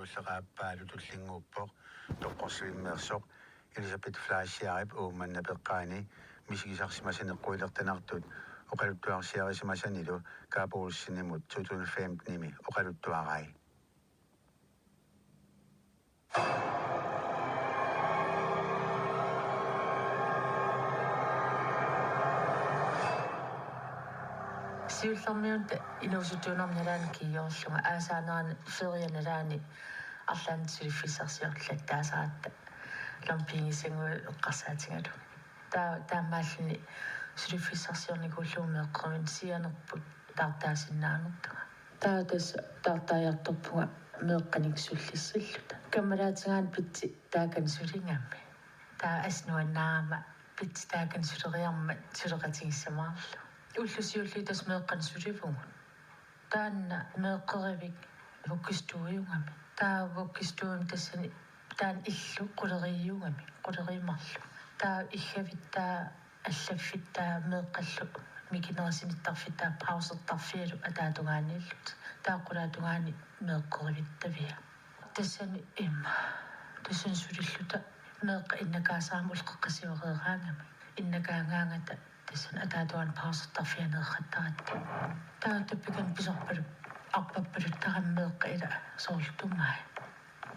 Ullaqaappaalu tullinguuppoq toqqorsuimmeersoq Elisabeth Flaasiarip uummannapeqqaani misigisarsimasaneqquilertanartut oqaluttuarsiarismasanilu kaapurussinimut 2015 nimi oqaluttuarai Siullarmiunta iluusuttuunarnalaanki joorlunga aasaaneraani ferianalaani арлаанитсулиффиссарсиорлат таасаарата лампингисангу эққарсаатингалу таамааллини сулиффиссарсиорникууллуумеэққармин сианерпут таартаасиннаанертага таатас таартааяарторпуга меэққаниксуллиссаллута каммалаатингаан питси таакан сулингамми таа аснуаннаама питси таакан сулериарма сулеқатигиссамаарлу уллусиуллитас меэққан сулифугу таанна меэққеривик хуккистуиунгами таавуккистуум тассани таан иллу quleriiungami quleriimарлу таа иггавиттаа аллаффиттаа меэққаллу микинерасиниттарфиттаа паусертарфиалу атаатугааниллут таа qulaатугаани меэққеривиттавиа тассани имма тассан сулиллута меэққа иннакаасааму улқеққасиореераангами иннакаангаангата тассан атаатугаан паусертарфианеерраттаратта таа таппикан писорпалу арпаппалуттараммеэққа ила соорлтумаа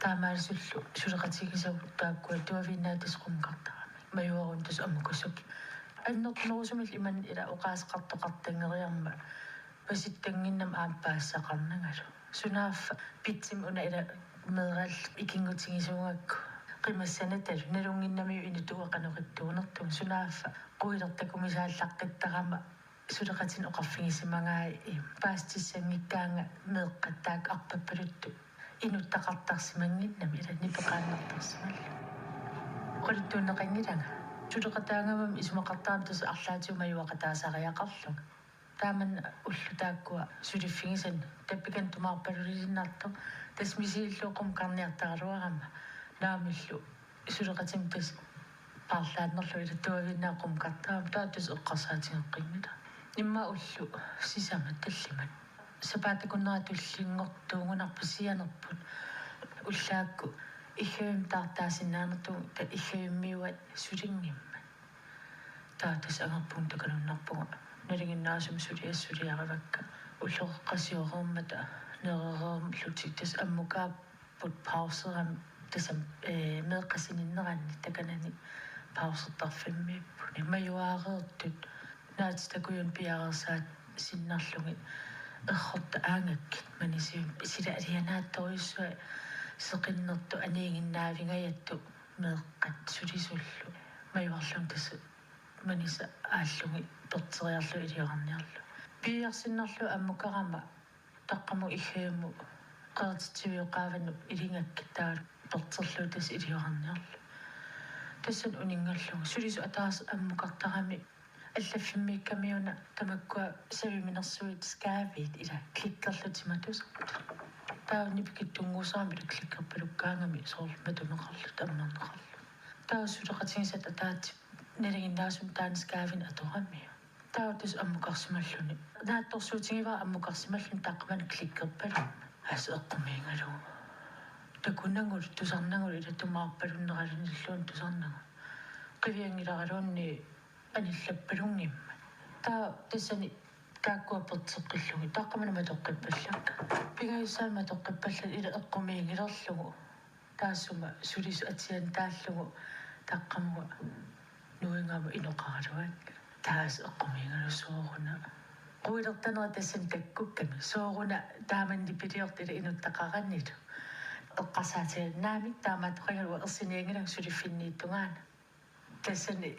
таамаалсуллу сулеқатигисагу тааккуа туавиннаатисқумкартарами маюарун тус аммукасук аннернерусумил иман ила оқаасеқартоқартангериарма паситтангиннам аампаассақарнангалу сунааффа питсим уна ила мерал икингутигисунгакку қимассанаталу налунгиннамиу инутуақанеқиттуунертун сунааффа қуилертакумисааллаққиттарама сулеқатин оқарфигисимагаа паастиссангиккаанга меэққаттаак арпаппалутту инуттақартарсимангиннами ила нипеқааннартарсималла оқалуттуунеқангилага сулеқатаангамам исумақартаам тас арлаатиумаюақатаасариақарлуг тааман уллутааккуа сулиффигисан таппикан тумаарпалулисиннаартор тас мисииллуоқум карниартаралуарама наамиллу сулеқатим тас парлааннерлу ила туавиннаақум картаам таатус эққарсаатингеққингила имма уллу сисама таллимат сапаатакуннератуллингортуугунарпу сианерпут уллаакку иггавим таартаасиннаанерту та иггавиммиуат сулингимма таатас агерпун такалуннарпуга налигиннаасум сулиассулиаравакка уллеққасиореермата неререрм лутик тас аммукааппут паусерам тасам меэққасининнеранни таканани паусертарфиммииппу иммаюаареертут наатстакуйун пиарерсаат синнарлуги эрхорта аангаккит манисиум сила алианаатториуссуа сеқиннерту аниигиннаавингаятту меэққат сулисуллу маюарлун тасса маниса ааллуги пертериарлу илиоқарниарлу пиарсиннарлу аммукарама таққаму иггавиму қертитсивиоқаавану илингаккиттаалу пертерлу тас илиоқарниарлу тассан унингаллугу сулису атаарс аммукартарами аллаффиммиккамиуна тамаккуа савиминерсуит скаавит ила кликкерлутиматусарпут таавни пикиттунгуусаами кликкерпалуккаангами соорлматунеқарлу таммернеқарлу таа сулеқатигисат атаати налигиннаасум таан скаавин аторами таатус аммукарсималлуни наатторсуутигива аммукарсималлун тааққамана кликкерпалу ас эққумиингалу такуннангул тусарнангул ила тумаарпалуннералиниллуун тусарнага қивиангиларалуунни аниллаппалунгимма таа тассани тааккуапертеққиллуги тааққамана матоққиппаллакка пигаюссаама тоққиппалла ила эққумиигилерлугу таассума сулису атиан тааллугу тааққамуга нуингаама иноқаралуакка таас эққумиигалу сооруна қуилертанера тассан таккукками сооруна тааманни пилиортила инуттақаранниту эққарсаатианнаамик таамаатоқагалуа ерсиниангилан сулиффиннииттунгаана тассани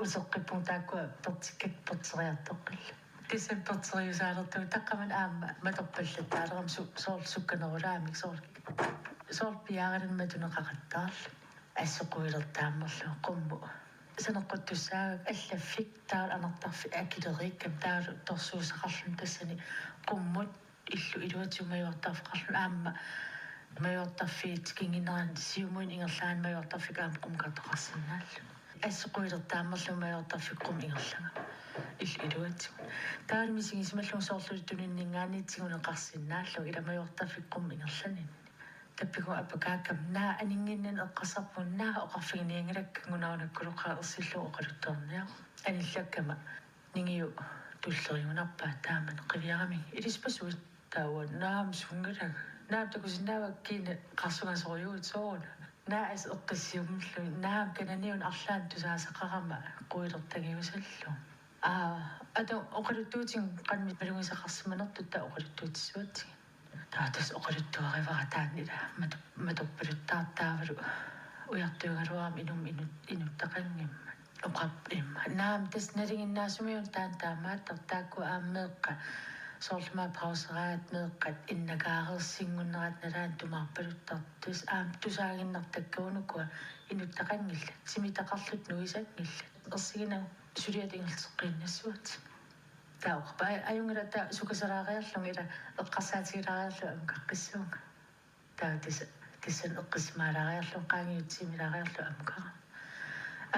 усеққиппун тааккуа пертиккак пертериартоққилла тассан пертериусаалерту таққаман аама маторпаллаттаалерам соорлсукканерулаамик соорл пиааралан матунеқақаттаарла ассоқуилертааммерлу қумму санеққуттуссаагак аллаффик таал анартарфи акилериккам таалу торсуусақарлун тассани қуммут иллу илуатиумаюартарфеқарлун аама маюартарфиит кингинеран сиумуин ингерлаан маюартарфикаам қумкатоқарсинааллу ассоқуилертааммерлу маюартарфиккум ингерлага илуатсу таалмисигисмаллун соорлулу туниннингаанитсигунеқарсинааллу ила маюартарфиккум ингерланин tappiku apakaakam naa aninginnen eqqasarpun naa oqarfiginiangalakkangunaunakkuloqa ersillu oqaluttorniaq anillakama ningiu tulleriunarpaa taaman qiviarami ilispasuut taawa naam sungalag naam takusinnaavakkiina qarsungasoriuut soona naa as eqqissiumullu naam kananiun arlaan tusaasaqarama quilertagiusallu ado oqaluttuutin qanmi malungisaqarsimanertutta oqaluttuutissuat taatas oqaluttuarivara taannila matorpaluttaartaavalu ujartuugaluaram inuttaqanngimma oqarpimma naam tas nalinginnaasumiun taamaattar taakku aammeeqqa soorlumaa pauseraat meeqqat innakaareersingunnerat nalaan tumaarpaluttartus tusaaginnartakkuunukua inuttaqangilla simitaqarlut nuisangilla ersigina suliatingerteqqinnassuat taoqpa ayungalata sukasaraariarlunga ila eqqarsaatigilaariarlu amkaqqissuunga tassan eqqismaalaariarlu qaangiutsimilaariarlu amkara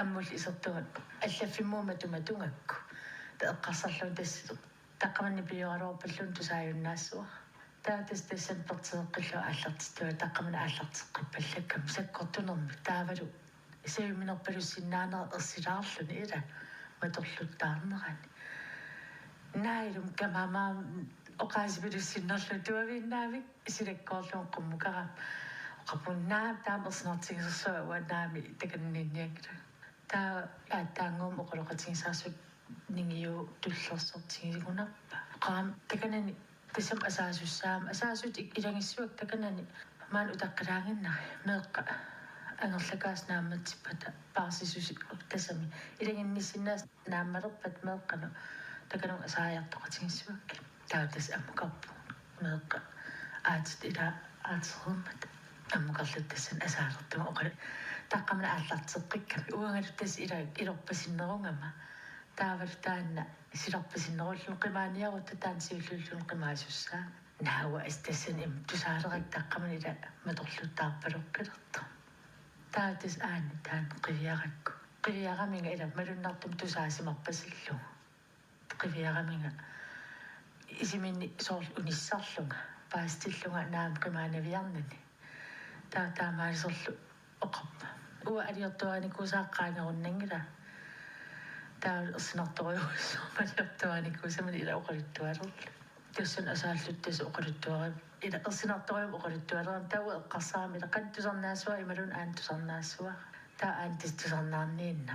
ammul isertugut allaffimuuma tumatungakku eqqarsarlun tass taqqamanni piualuarpallun tusaajunnaassuar taatas tassan pertiseqqillu aallartistua taqqamana aallarteqqippallakkam sakkortunermi taavalu isayuminerpalussinnaanera ersilaarluni ila matorluttaarnerani nailum kamamaa oqaasipilussinnerlu tuavinnaavik silakkoorluun qummukara oqapunnaam taam ersinartigisersuа uannaami takanninniangila taanguum oqoloqatigisaarsut ningiu tullersortigigunarpa qaam takanani tasam asaasut ilangissuak takanani maan utaqqalaanginnari meeqqa angerlakaas naammatsippata paarsisus tasami ilanginnissinnaas naammalerpat meeqqanu takanun asaajartoqatigissuak taatas ammukarpu meeqqa aatit ila aaterummat ammukarlut tassan asaalertuma oqala taqqamana aallarteqqikkami uangaluttas ila ilorpasinnerungama taavalu taanna silerpasinnerullu qimaaniarutta taan siullullun qimaasussaa naawa astassan tusaalerak taqqamana ila matorluttaarpaloqqilerta taatas aanni taan qiviaraminga ila malunnartum tusaasimarpasillu qiviaraminga isiminni soor unissarlunga paastillunga naam qimaanaviarnani taamaaliserlu oqarpa ua aliortuanikkusaaqqaangerunnangila taa ersinartoriuussuumaliortuanikkuusamani ila oqaluttualerlu tassan asaalluttas oqaluttuaram ila ersinartorium oqaluttualeram taua eqqarsaarami ila qanttusarnaassua imalun aantusarnaassua taa aantistusarnaarniinna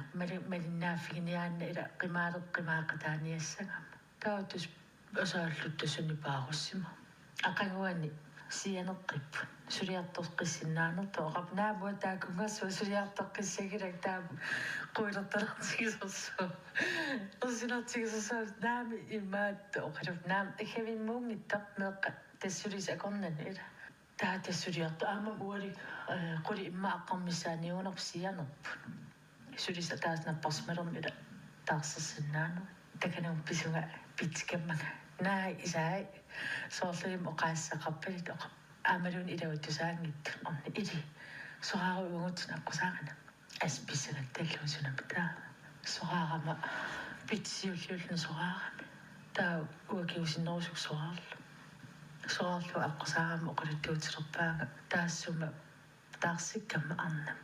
malinnaafiginiaanna ila qimaaqataaniassagama taatus asaalluttassani paarussima aqanguani sianeqqippu suliartorqissinnaanерто oqapnaamua taakungassua suliartorqissagilak taamu quilertalartigisersu ersinartigisersu naami imaatta oqaluf naam ikhavimmuungittaq meeqqa tassulis akornan ila taa tassuliartu aamam uali quli imma aqqarmissaaniunerp sianerpu sulis taasnapparsmalermi ila taarsersinnaanu takanum pisunga pitkammaga naa isaai soorluim oqaassaqarpalit oqa aamalun ilautusaangittu orni ili soqaaru uungutin aqqusaqana aspisagat talluusunaptaa soqaarama pitsiulluullu soqaarami taa uakiusinnerusuk soqaarlu aqqusaqama oqaluttuutilerpaaga taassuma taarsikkamma arnam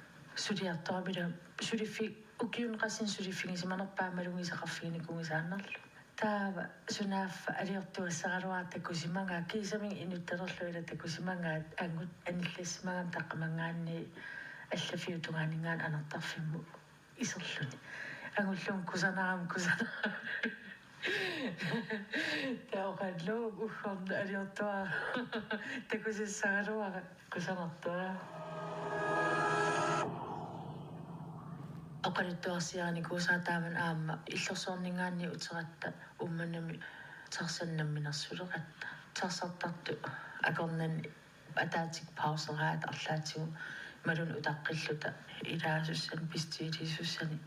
suliartoramila suliffi ukiunqassin suliffingisimанерпаа малунгисақарфигиникунгисааннерлу таава сунаaffa алиортуассаралуартаккусимангаа кисамин инутталерлу ила таккусимангаат ангут аниллассимагам таққамангаанни аллафиутунгаанигаан анертарфимму исерлуни ангуллун кусанарам таоқаллу ухорна алиортуа таккусиссаралуара кусанартуа oqaluttuarsianikkuusaataaman aamma illersoorningaanni uteratta ummanami tersannamminersuleqatta tersartartu akornanni ataatik pauseraat arlaatigu malun utaqqilluta ilaasussan pistiilisussani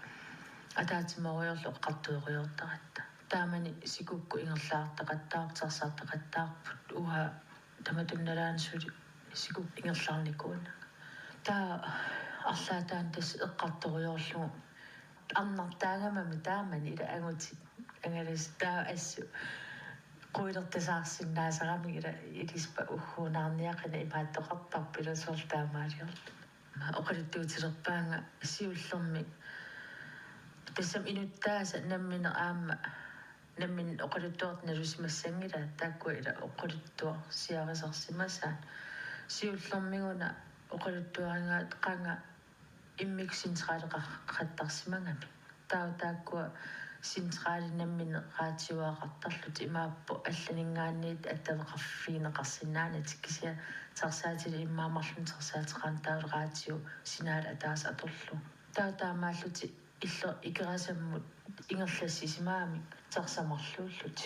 ataatimoriorlu eqqartuuqoriortaratta taamani sikukku ingerlaartaqattaartersartaqattaarput uha tamatunnalaanssuli sikuk ingerlaarnikuuna taa арлаатаан тас эққарториорлугу арнартаагамами таамани ила агути ангалас таа ассу quillertasaarsиннаасарами ила илиспа уггуунаарниақина имааттоқартарпила суортаамаалиорл оқалуттуутилерпаанга сиуллерми тассам инуттааса наммина аама наммин оқалуттуарт налусимассангила тааккуа ила оқалуттуар сиарисарсимасаан сиуллермигуна оқалуттуарингаат қанга иммиксинтраалеқартарсимангами тааккуа синтраалинаммин раатиуаақартарлут имааппу алланингаанниит аттавеқарфиинеқарсинаанат кися тарсаатили иммаамарлун тарсаатеқаан таавал раатиу синаала атаас аторлу таамааллути илло икерасаммут ингерлассисимаами тарсамарлууллут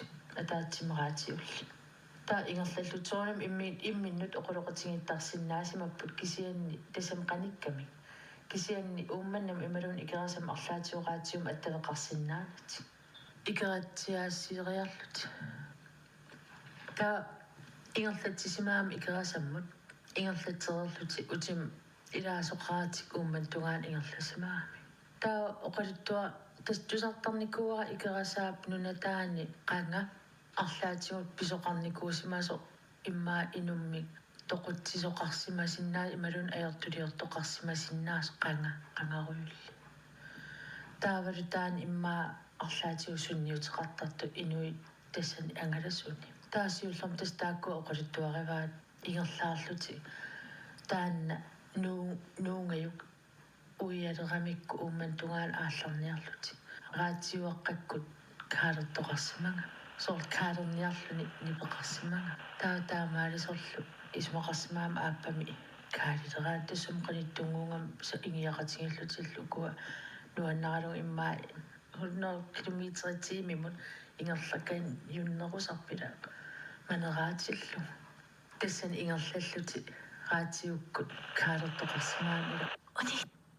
атаатсимераатиулли таа ингерлаллуторнам имминнут оқулоқатингиттарсинаасимаппут кисианни тасам қаникками кисианни уумманнам ималун икерасам арлаатиораатиум аттавеқарсинаанат икератсиаассиериарлут таа ингерлатсисимаами икерасаммут ингерлатсерерлути утим илаасоқаатик уумман тугаан ингерласимаами таа оқалуттуа тас тусартарникуара икерасаап нунатаани қанга арлаатигут писоқарникуусимасо иммаа инуммик тоқутсисоқарсимасиннаа ималун аёртулиортоқарсимасиннаас қангаруйулли таавалу таан иммаа арлаатиусунниутеқартарту инуи тассани ангаласуни таасиуллерм тас таакку оқалуттуариваат ингерлаарлути таанна нуунгаюк уиалерамикку уумман тугаан аалларниарлути раатиуаққаккут каалертоқарсимага соор каалерниарлуни нипеқарсимага таамаалисорлу исмақарсимаама ааппами каалилераат тассум қаниттунгуунгам са ингиақатингиллутиллу куа нуаннаралу иммаа 100 километритимимут ингерлаккан юннерусарпила манераатиллу тассан ингерлаллути раатиуккут каалертоқарсимаамила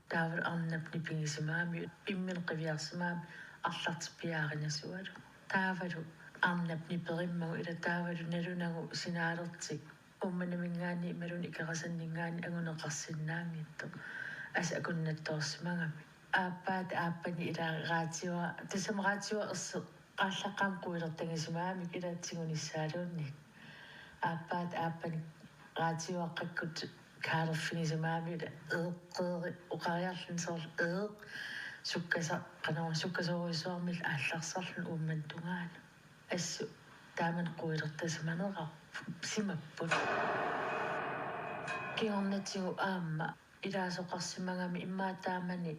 таавал арнапни пингисимаами иммин қивиарсимаами арлартиппиааринасуалу таавалу арнапни периммагу ила таавалу налунагу синаалертик умманамингаани ималун икерасаннингаани агунеқарсинаангитто ас акуннатторсимагами ааппани ила раатиуа тасам раатиуа ерсе qaallaqaam quilertangisimaami kilaatsiguniссаалуунни ааппани раатиуаққаккут каалерфинисимаами ээққеери уқариарлун соор суккаса qanaa суккасоруйссуармил аалларсарлун уумман тугаана ассу тааман quilertasиманеqa симаппут киорнатигу аама илаасоқарсимагами иммаа таамани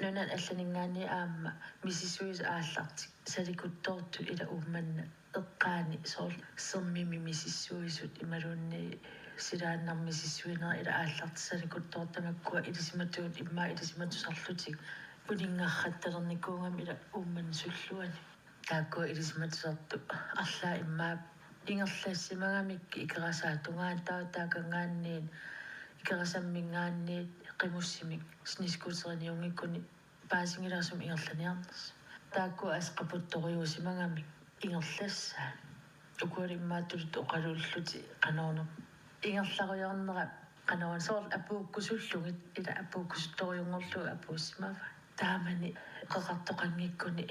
нунан алланингаани аама мисисуис ааллартик саликутторту ила уумманна эққаани соор сермими мисиссуисут ималуунни силааннармисиссуинера ила аалларт саликуттортамаккуа илисиматуут иммаа илисиматусарлутик улингаарратталерникуунгам ила уумман суллуани тааккуа илисиматусарту арлаа иммаа ингерлаассимагамикки икерасаатунгаан таакангаанниин икерасаммингаанниит qimуссимик снискутериниунгиккуни паасингилаасум ингерланиарнерс таакку асқапутториусимагами ингерлассаа укуалиммааттулут оқалууллути қаноорнер ингерларуйорнера qanoon sool апууккусуллугит ила апууккусутториунгорлу апууссимава таамани qeqartoqangikkuni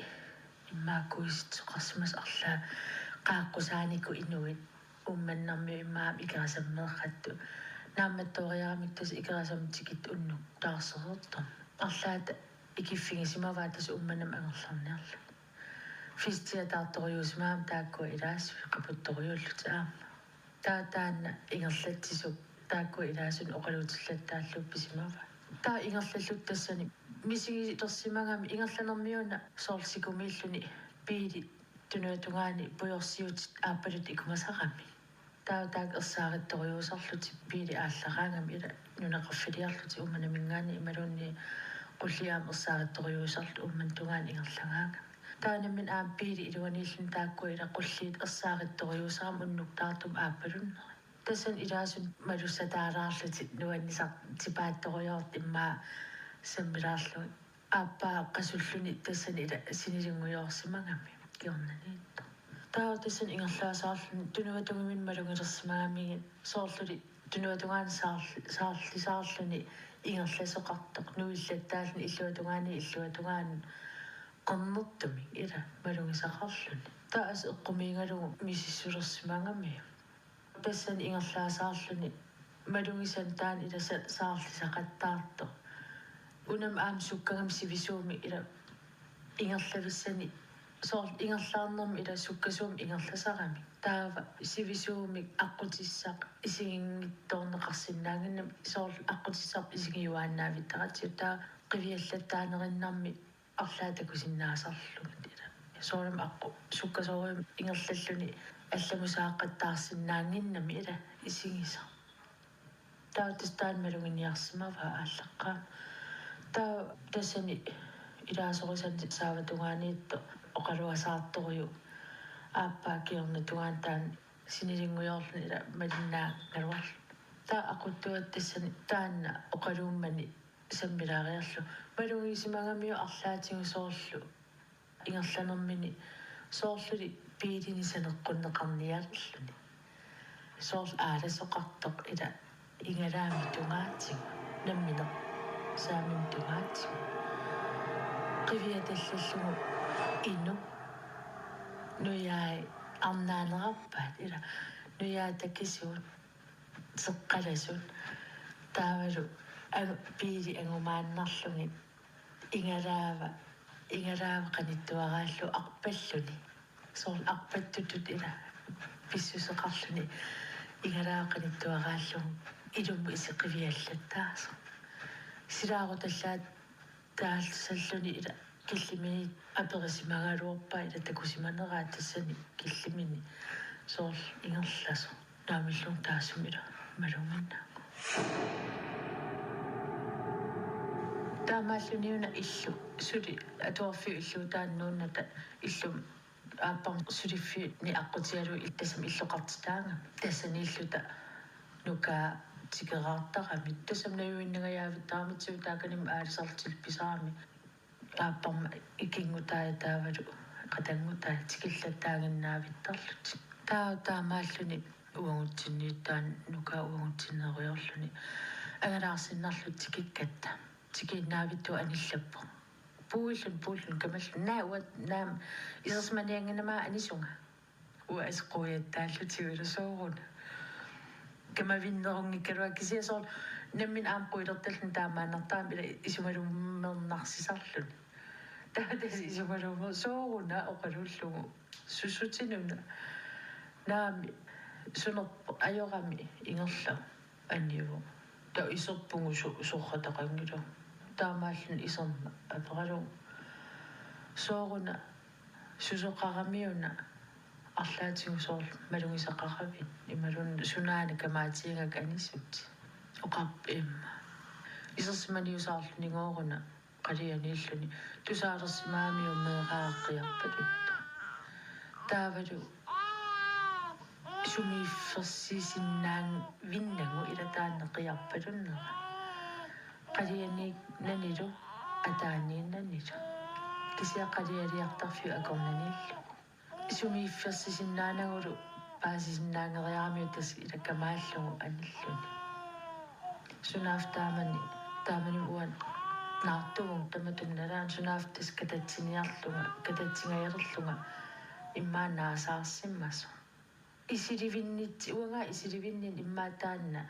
иммааккуиситсоқарсимас арлаа qaаққусаанику инуит умманнарми иммаам икерасаммеэққатту наамматтоориарамик тас икерасамтикит уннук таарсерертор арлаата икиффигисимаваа тас умманам ангерларниарла фистиатаарториусимаам тааккуа илаас қапутториуллут аама таатаанна ингерлатсисук тааккуа илаасун оқалуутиллаттааллупписимава таа ингерлаллут тассани мисигитерсимагами ингерланермиуна соорсикумииллуни пиили тунуатунгаани пуйорсиутит ааппалут икумасарами таак ерсааrittoriusarluti пиили ааллараангам ила нунеқарфилиарлути умманамингаани ималуунни qulliaam ерсааrittoriusarlu умман тугаан ингерлагаага таанаммин аам пиили илуаниллун таакку ила qulliit ерсааrittoriusarам уннуктаартум ааппалуннери тасан илаасун малуссатаалаарлути нуаннисар типаатториорт иммаа саммилаарлу ааппаа qasуллуни тасан ила синилингуйоорсимагами киорнаниитто таа тасан ингерлаасаарлун тунуатугимин малунгилерсимаамиги соорлули тунуатугаан саарлисаарлуни ингерласоқартоқ нуиллаттаални иллуатугаани қернертуми ила малунгисақарлуни taas eqqumiingalugu misissulersimangami tassan ingerlaasaarluni malungisan taan ila saarli saqattaarto unam aam sukkangam sivisuumi ila ingerlavissani soor ingerlaarnermi ila sukkasuum ingerlasarami taava sivisuumi aqqutissaq isingingittoorneqarsinnaanginnam soor aqqutissaq isingiuaannaavittarati taa qiviallattaanerinnarmi арлаатакусиннаасарлугит ила соорам аққу суккасоорим ингерллаллуни алламусааққаттаарсиннаангиннами ила исигиса таутстаан малугиниарсимава ааллаққаа таа тассани илаасорисан сааватугааниитто оқалуасаарторюу ааппаа киорна тугаантаан синилингуйоорлни ила малиннаа галуар таа ақуттуат тассани таанна оқалууммани саммилаариарлу малугисимагамиу арлаатигу соорлу ингерланермини соорлули пиилинисанеққуннеқарниаарлуни соорл ааласоқартоқ ила ингалаами тугаатигу намминеқ saamim tugaat qiviatallallungu innu nuyai arnaanerarpaat ila nuyai takisuut seqqalasut taavalu piili angumaannarlungi ingalaava qanittuaraallu arpalluni soor arpattutut ila pissuseqarluni ingalaava qanittuaraallu ilummu isiqiviallattaasa силааруталлаат таалсаллуни ила киллимини аперисимагалуорпаа ила такусиманераа тассани киллимини соор ингерласо наамиллун таасумила малунгинна таамааллуниуна иллу сули атуарфи иллу тааннуунната иллум ааппар сулиффи ни аққутиалу иттасам иллоқартитаанга тассани иллута нука тикераартарамит тасамнаюиннагаяавиттарамитсуу тааканим аалисарлтил писарами ааппарма икингутаа таавалу қатангутаа тикиллаттаагиннаавиттарлут таамааллуни уангутсиннииттаан нука уангутсиннериорлуни агалаарсиннарлут тикиккатта тикиннаавитту аниллаппо пуулун камаллу наауат наам исерсманиангинамаа анисунга уасқуяттааллутигулусооруна камавиннерунгиккалуаккисиасоор наммин аамқуилерталлун таамааннартаам ила исумалуммернарсисарлун таатас исумалуммер сооруна оқалуллугу сусутинуна наами сунерп ajorami ингерла анниу та исерпугу сорратақангилу таамааллун исерма апералу сооруна сусоқарамиуна арлаатигу соор малугисақаравит ималун сунаана камаатингак анисут оқарп имма исерсиманиусаарлунингооруна қалианииллуни тусаалерсимаамиу меэрааққиарпалутта таавалу сумиифферсисиннаан виннагу илатааннеқиарпалуннера қалианик нанилу атаанииннанилу кисиақалиалиартарфи акорнаниллу сумиифферсисиннаанагулу паасисиннаангериарамиу тас илаккамааллугу аниллуни сунаафтаамани уан наартугун таматунналаан сунаафтас кататсингаярлунга иммаанаасаарсиммасу исиливиннин иммаатаанна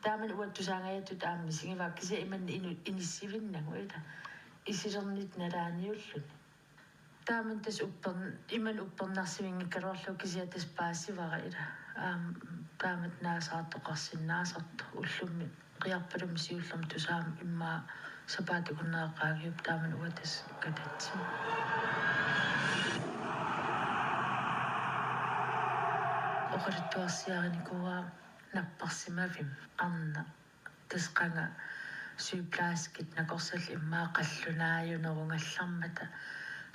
тааман уаттусаангаяттут аамми сигиваа кися иманни иниссивиннагу ита исилернит налааниуллуни тааман тас иман уппернарсивингиккалуарлу кисиатас паассивара ила таамат наасаартоқарсиннаасарто уллумми қиарпалум сиуллерм тусаам иммаа сапаатикуннеэқаагиуп тааман уатас кататсим оқалуттуарсиариникуа наппарсимавим арна тасқанга сүйплааскит накорсал иммаа қаллунааюнерунгаллармата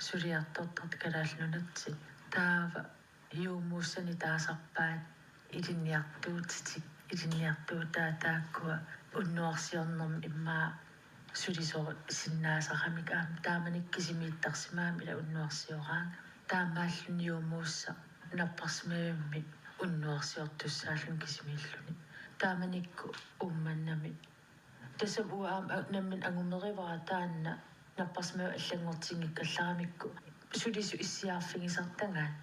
сулиартортарт калаалнунатсит таава юумууссани таасарпаат илинниартуутаа тааккуа уннуарсиорнерми иммаа сулисоо синнаасарамик аам тааманиккисимииттарсимаам ила уннуарсиораанга таамааллуни юумуусса наппарсимавимми уннуарсиортуссааллун кисимииллуни тааманикку умманнами тасам уаам наммин ангумеривара таанна наппарсимава аллангортингиккалларамикку sulisu issiarfingisartangaan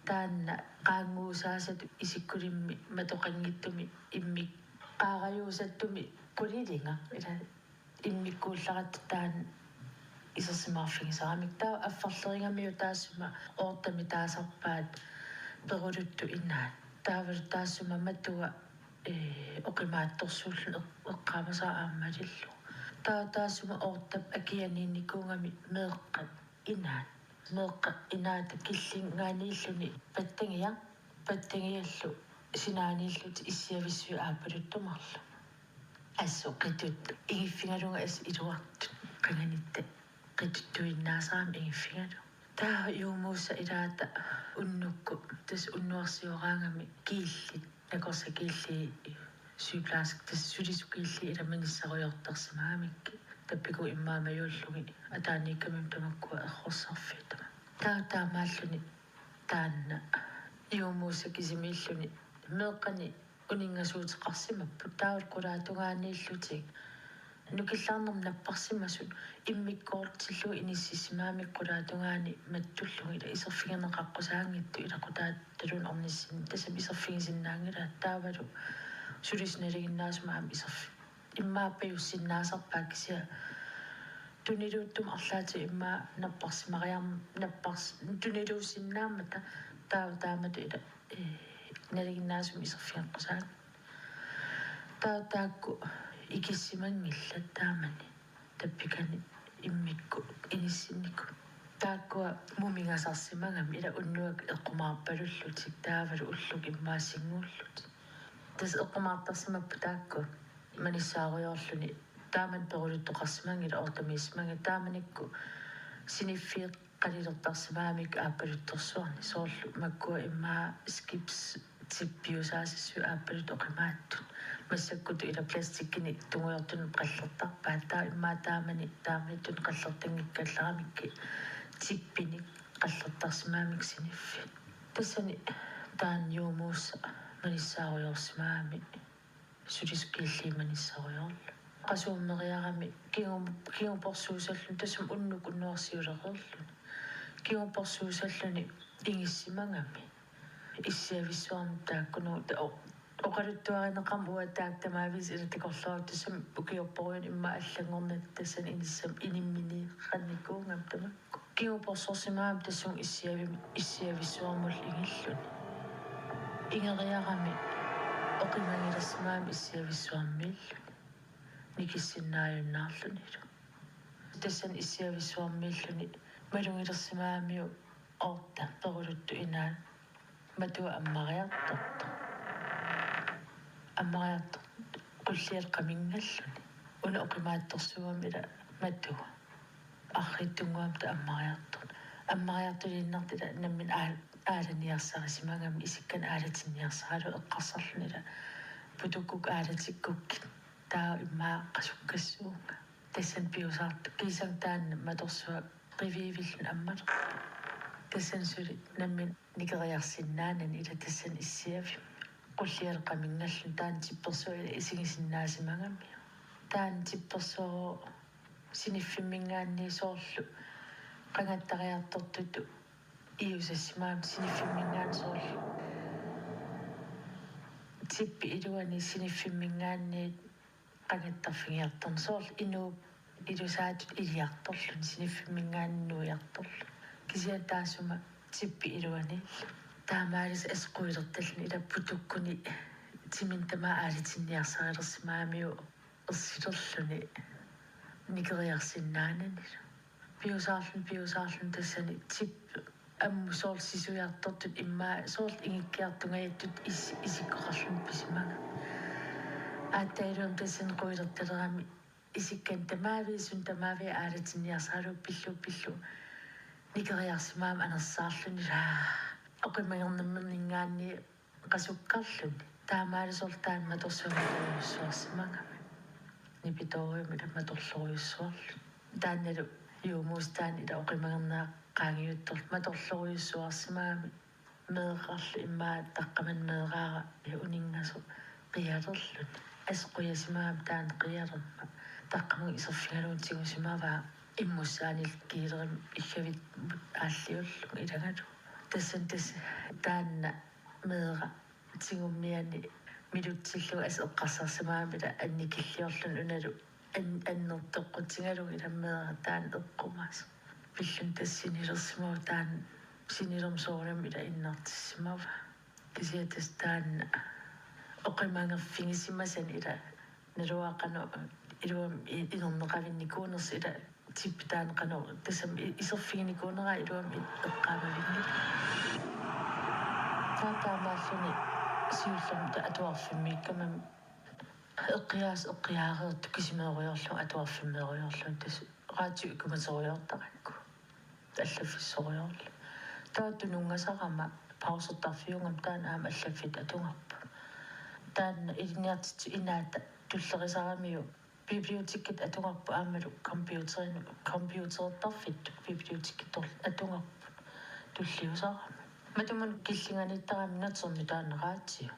taanna qaanguusaasat isikkulimmi matoqangittumi immik qaarayuusattumi qulilinga ila immikkuullarat taan isassimаарfingisaaramik taa affarleringamiu taassuma oortami taasarpaat peruluttu innaan taavalu taassuma matua oqimaattorsuullu eqqaamasaa aammalillu taassuma oortab akianiinnikkuungami meeqqat innaan meeqqa inaata killingaaniilluni pattangiallu sinaaniillut issiavissui aapaluttumarlu assо qitut igiffingalunga as iluartut qanganitta qituttuinnaasaraam igiffingalu taa yuumuussa ilaata unnukku tas unnuarsiораангами kiillit nakorsa kiilli sygeplejerske tas sulisukiilli ilamanissariortarsimaamikki tappiku immaamajullugi ataaniikkamim tamakkua errossarfiitama taamaalluni taanna yuumuussa kisimiilluni meeqqani uninngasuuteqarsimappu taawal qulaatungaaniillutik nukillarnerm napparsimasut immikkoortillu inississimaami qulaatungaani mattullugi ila iserfingerneqaqqusaaangittu ila qutaattalun ornissin tasam iserfingisinnaangila taavalu sulisnaliginnaasumaam iserfi immaappajussinnaaserpaakisia tuniluuttum arlaati imma napparsimariarm tuniluussinnaammata taamatu ila naliginnaasum iserfingeqqusaan taakku ikissimangilla taamani tappikani immikku inissinniku taakkua mumingasarsimangam ila unnuak eqqumaarpalullutik taavalu ulluk immaassingullut tas eqqumaartarsimappu taakku manissaaruyorluni taaman peruluttoqarsimangila ortamiismanga taamanikku siniffiiq qalilertarsimaamik aappaluttorsuarni soorlu makkua immaa skips tippiusaasissu aappalut oqimaattu массаккуту ила пластиккини тунгуйортун qallertarpaat taa иммаа тааманиттун qallertangikkalleramikki типпини qallertarsimaamik siniffi тассани таан юумууssa манissaaruйорсимаами сулискиилли манissaaruйорлу qasuumeriarami kiungporsuusallun tassum unnuk unnuarsiulereerlun kiungporsuusalluni ingissimangami иссиависсуарм тааккуну оқалуттуаринеқарм уатаактамаавис илатикорлоо тассам укиорпоруин имма аллангорнат тассан иниссам иниммини қанникуунгам тамакку киупорсорсимаам тассун иссиависсуармул игиллун ингериарами оқимангилерсимаам иссиависсуармииллун никиссиннааюннаарлунилу тассан иссиависсуармииллуни малунгилерсимаамиу орта перулутту инаан матуа аммариарто qullial qaminngalluni una oqimaattorsuamila mattuga arriittunguamta ammariartulinnartila nammin aalaniarsaarisimangami isikkan aalatinniarsaalu eqqarsarlunila putukkuk aalatikkukki taa immaa qasukkassuunga tassan piusaartu kiisang taanna matorsua qivivillun ammaler tassan suli nammin nikeriarsinnaanani ila tassan issiavi qullial qaminngallun taan tippersua ila isingisinnaasimangammi taan tippersoo siniffimingaanni soorlu qangattariartortutu iusassimaam siniffimingaan soorlu tippi iluani siniffimingaanni qangattarfingiartorn soorlu inuu ilusaatut iliartorlun siniffimingaannuiartorlu kisiataasuma tippi iluani taamaalis asquilertallun ila putukkuni timintamaa aalitinniarsarilersimaamiu ersilerluni nikeriarsinnaanani piusaarlun tassani tip ammu soorl sisuiartortut immaa soorl ingikkiartungajattut isikkoqarlun pisimaga aattailuam tassan quilertalerami isikkan tamaavi aalitinniarsaalu pillu nikeriarsimaam anersaarluni oqimagernerningaanni qasukkarluni taamaalisortaan matorsuamatuussuarsimagami nipitoriumi matorloriussuarlu taannalu yuumuustaan ila oqimagernaa qaangiuttor matorloriussuarsimagami meeqarlu immaa taqqaman meeqaara uningasu qiyalerlun asquyasimaam taan qiyalerma taqqamag iserfingaluuntigusimavaa иммуссаанил киилерим иггавит ааллиуллу илагалу тассан таанна меера тигуммиани милутсиллу ас эққарсарсимаамила анникиллиорлун уналу аннертоққутингалу иламмеера таан эққумаас пиллун тассинилерсимау таан синилермсоорам ила иннартиссимава кисиатас таанна оқимаангерфигисимасан ила налуақано илуам инернеқавинникуунерс ила типпитаан қано тасам исерфигиникуунера илуам эққаамавингил таатаамааллуни сиуллермта атуарфиммиккамам эққиаарерт кисимееруйорлу атуарфиммееруйорлу тас раатиу икуматеруйортаракку аллаффиссоруйорлу таатунунгасарама паусертарфиунгам таан аама аллаффит атунгарпу таан илниартит инаата туллерисарамиу библиотекит атунгарпу аамалу компьютертарфит библиотекит атунгарпу туллиусарама матуман киллинганиттарами натерми таанераатиу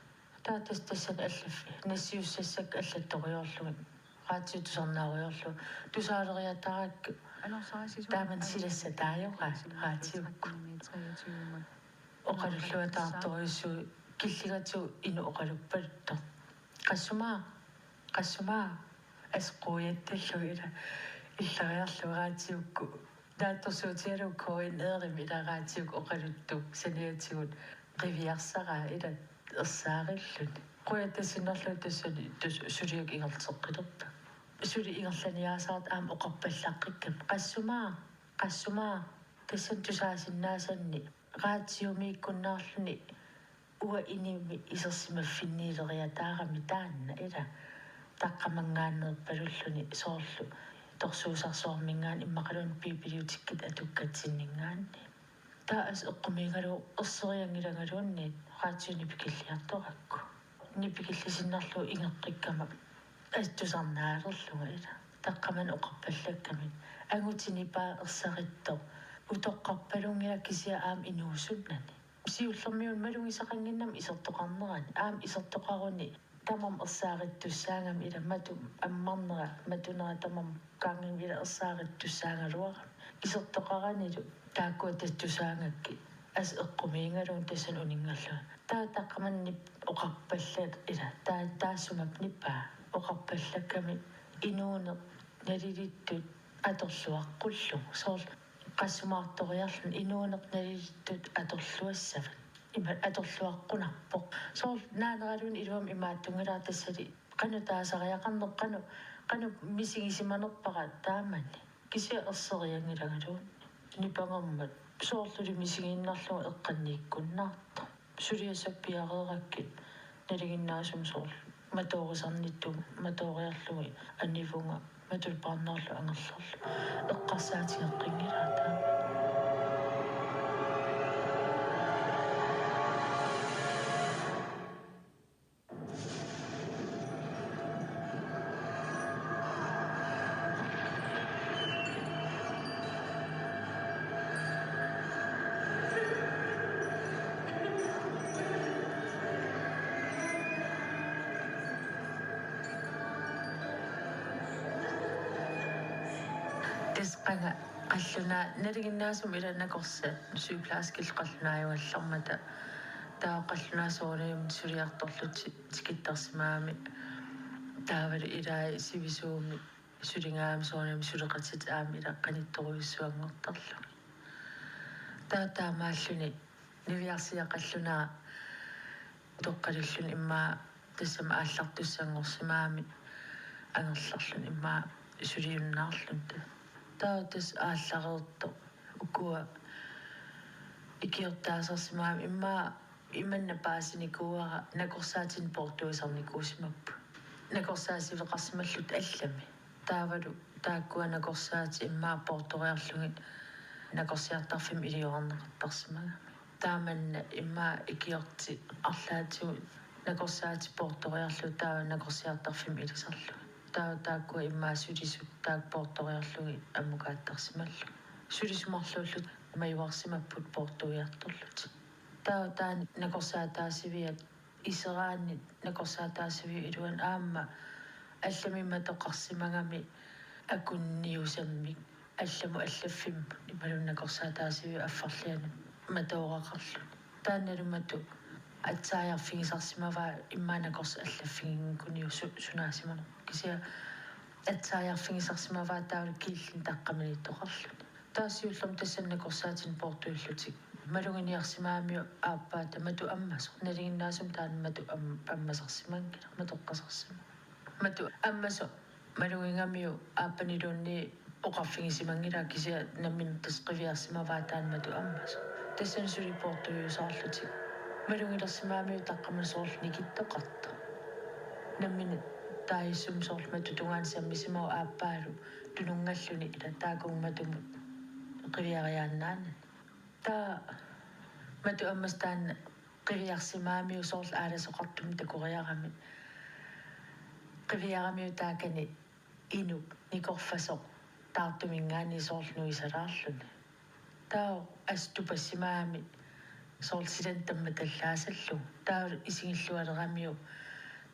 таатас тассан аллаффи нассиуссассак аллатториорлугит раатиу тусарнаариорлу тусаалериатаракку тааман силасса таajora раатиукку оқалуллуатаарториуссуу киллигату ину оқалуппалутто qassuma асқуятталлуила иллариарлу раатиукку даатторсуутиалу коин eerim илараатиук оқалутту саниатигут qivиарсараа ила ерсаариллут қуятасиннерлу тассани сулиак игертеққилерпа сули игерланиаасаарт аама оқарпаллаққиккам qassuma тассан тусаасиннаасанни раатиумииккуннаарлуни уа иними исерсимаффинниилериатаарами таанна ила таққамангааннерпалуллуни соорлу торсуусарсоормингаан иммақалун библиотеккит атуккатсиннингаанни таас эққумигалу ерсериангилагалуунни раатиуни пикиллиарторакку нипикиллисиннарлу ингеққиккама астусарнаалерлуга ила таққаман оқарпаллаккамит агутинипаа ерсаритто утоққарпалунгила кисиа аам инуусуннани сиуллермиун малугисақангиннам исертоқарнерани аам исертоқаруни тамам ерсаариттуссаангам ила мату аммарнера матунера тамам каангин ила ерсаариттуссаангалуара исертоқаранилу тааккуа таттусаангакки ас эққумиингалуун тассан унингаллу таатаққаманнип оқарпаллат ила таассумап ниппаа оқарпаллакками инууне налилиттут аторлуаққуллу соор qassumаарториарлун инуунеқ налилиттут аторлуассават има аторлуаққунарпоқ соор наанералун илуам имааттунгалаа тассали қану таасариақарнеқ қану мисигисиманерпара таамани кися ерсериангилагалуун нипангермат соорлули мисигииннарлуга эққаннииккуннаарто сулиасаппиареераккит налигиннаасум соор маторисарнитту маториарлуги аннивунга матулпаарнерлу ангерлерлу эққарсаатиеққингилаата тесқага қаллуна налигиннаасум иланакорса сюплааскил қаллунааjuаллармата таа қаллунаасоорниум сулиарторлути тикиттарсимаами таавали илаа сивисууми сулингаам соорниум сулеқатит аами илаққанитторуиссуангортарлу таатаамааллуни нивиарсиа қаллунаа тоққалиллун иммаа тассама ааллартуссангорсимаами ангерларлун иммаа сулиуннаарлунта таутас ааллареерто укуа икиортаасерсимаами иммаа иманна паасиникууара накорсаатин портуисарникуусимаппу накорсаасивеқарсималлут аллами таавалу тааккуа накорсаати иммаа порториарлугит накорсиартарфим илиорнеқартарсимагами тааманна иммаа икиорти арлаатигу накорсаати порториарлу таава накорсиартарфим илисарлу тааккуа иммаа сулисут таак порториарлуги аммукааттарсималлу сулисумарлууллут маюарсимаппут портуиарторлут таан накорсаатаасивиат исераанни накорсаатаасиви илуан аама алламимма тоқарсимагами акунниусаммик алламу аллаффим ималуннакорсаатаасиу аффарлиана матоорақарлу таанналумату атсааярфигисарсимаваа иммаанакорс аллаффигингкуниу сунаасимано кися атсааярфигисарсимаваа таавал киллин таққаминиттоқарлу таасиуллерм тассаннакорсаатин портуиллутик малугиниарсимаамиу ааппаата мату аммасо налигиннаасум таанмату аммасарсимангила матоққасарсима мату аммасо малугингамиу ааппанилуунни оқарфигисимангила кися наммин тасқивиарсимаваа таанмату аммасо тассан сули портуйусаарлутик малугилерсимаамиу таққамасоорлу никиттоқарта наммин таиссум соорлмату тунгаансаммисимау ааппаалу тунунгаллуни ила таакунгматумут қивиариааннаана та мату аммастаан қивиарсимаамиу соорл ааласоқартум такориарами қивиарамиу таакани ину никорфасо таартумингаани соорлнуисалаарлуни таа аступассимаами соорл силантамма таллаасаллу таа исигиллуалерамиу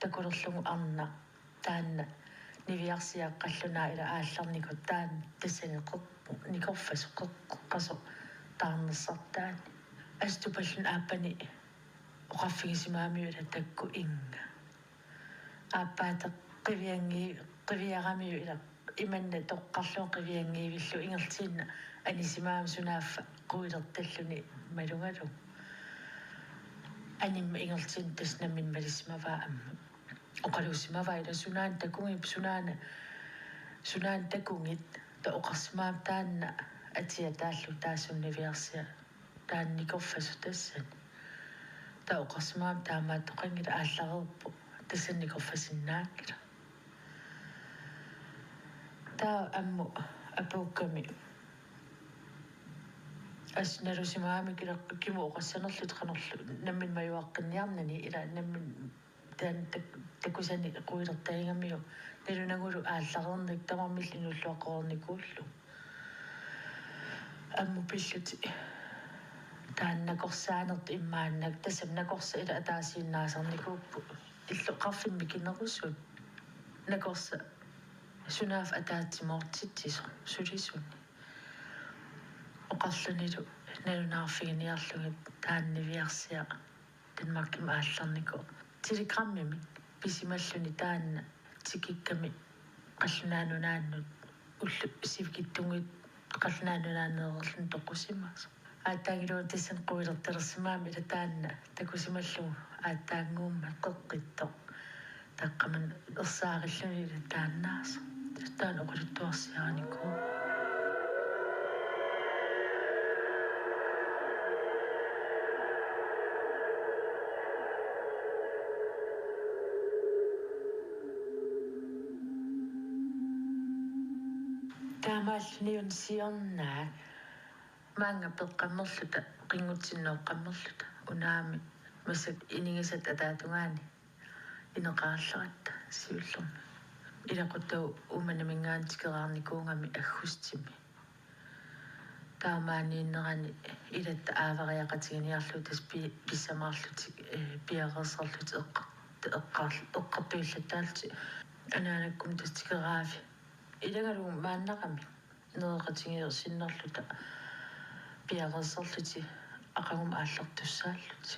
такулерлугу арна таанна нивиарсиаққаллунаа ила аалларникут таан тассани никорфасо қеққасо таарнерсартаани аступаллун ааппани оқарфигисимаамиу ила такку инга ааппаата қивиарамиу ила иманна тоққарлуун қивиангиивиллу ингертиинна анисимаам сунааффа қуилерталлуни малунгалу анимма ингертиин таснаммин малисмаваа амма оқалуусимаваа ила сунаан такунгип сунаан такунгит та оқарсимаам таанна атиа тааллу таасуннавиарсиа таанникорфасу тассани та оқарсимаам таамаа тоқангила аалларерпу тассанникорфасиннааккила таа амму апуукками аснарусимаами килаққикиму оқассанерлут қанерлу наммин маюаққинниарнани ила наммин таан такусани қуилертаигамиу налунагулу аалларерник тамармиллинуллуаққорникууллу амму пиллути тааннакорсаанерт иммааннак тассам накорса ила атаасииннаасарникууппу иллу қарфимми кинерусут накорса сунаав атаатсимоортитсисо сулисуни оқарлунилу налунаарфигиниарлуги тааннивиарсиа танмарким аалларнику телеграммими писималлуни таанна тикикками қаллунаанунааннут уллу сивкиттунгит қаллунаанунааннеерлун тоқусимаас ааттаагилуу тассан қуилерталерсимаами ила таанна такусималлугу ааттаангуумма қеққитто таққаман ерсаариллуни ила тааннаас таан оқалуттуарсиаанику таамааллуниун сиорнаа маанга пеққаммерлута қингутсиннооққаммерлута унаами масак инигисат атаатунгаани инеқаарлератта сиуллерми илақуттау уманамингаантикераарникуунгами аггустими таамаанииннерани илатта аавариақатигиниарлу тас писсамаарлутик пиареерсерлут эққартуиллаттаалти анаанаккум тастикераафи илагалу мааннақами неэқатигиерсиннерлута пиареерсерлути ақагум ааллартуссааллути